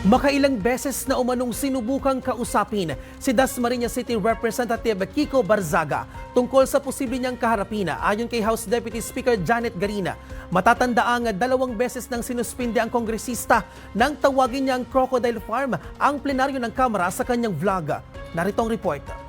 Makailang beses na umanong sinubukang kausapin si Dasmariñas City Representative Kiko Barzaga tungkol sa posible niyang kaharapin ayon kay House Deputy Speaker Janet Garina. Matatandaang 2 beses nang sinuspinde ang kongresista nang tawagin niyang Crocodile Farm ang plenaryo ng Kamara sa kanyang vlog. Narito ang report.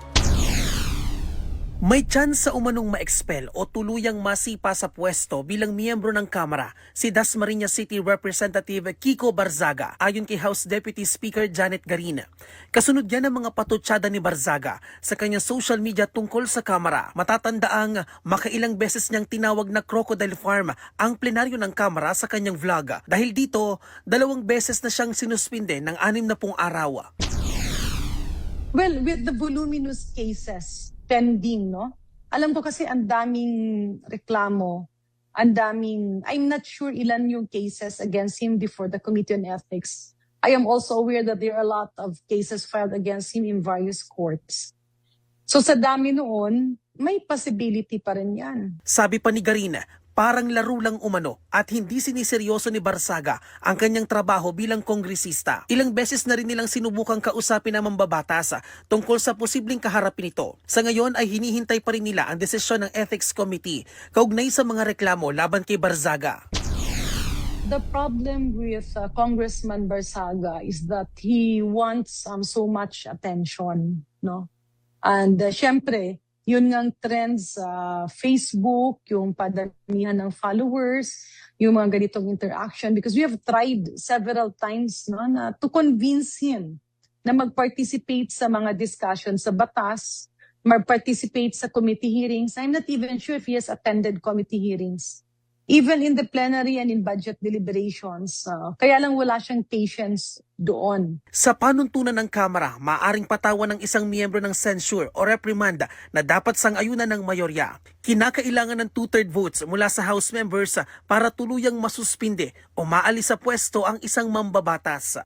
May chance sa umanong ma-expel o tuluyang masipa sa pwesto bilang miyembro ng Kamara si Dasmariñas City Representative Kiko Barzaga ayon kay House Deputy Speaker Janet Garina. Kasunod yan ang mga patutsada ni Barzaga sa kanyang social media tungkol sa Kamara. Matatandaang makailang beses niyang tinawag na Crocodile Farm ang plenaryo ng Kamara sa kanyang vlog. Dahil dito, 2 beses na siyang sinuspinde ng 60 araw. Well, with the voluminous cases pending, no? Alam ko kasi ang daming reklamo, I'm not sure ilan yung cases against him before the Committee on Ethics. I am also aware that there are a lot of cases filed against him in various courts. So sa dami noon, may possibility pa rin yan. Sabi pa ni Garina, parang laro lang umano at hindi siniseryoso ni Barzaga ang kanyang trabaho bilang kongresista. Ilang beses na rin nilang sinubukang kausapin ang mambabatas tungkol sa posibleng kaharapin nito. Sa ngayon ay hinihintay pa rin nila ang desisyon ng Ethics Committee kaugnay sa mga reklamo laban kay Barzaga. The problem with Congressman Barzaga is that he wants so much attention, no? And syempre, yun ngang trend sa Facebook, yung padamihan ng followers, yung mga ganitong interaction. Because we have tried several times to convince him na mag-participate sa mga discussions sa batas, mag-participate sa committee hearings. I'm not even sure if he has attended committee hearings. Even in the plenary and in budget deliberations. Kaya lang wala siyang patience doon. Sa panuntunan ng Kamara, maaaring patawan ng isang miyembro ng censure o reprimand na dapat sang-ayunan ng mayorya. Kinakailangan ng 2/3 votes mula sa House members para tuluyang masuspinde o maalis sa pwesto ang isang mambabatas.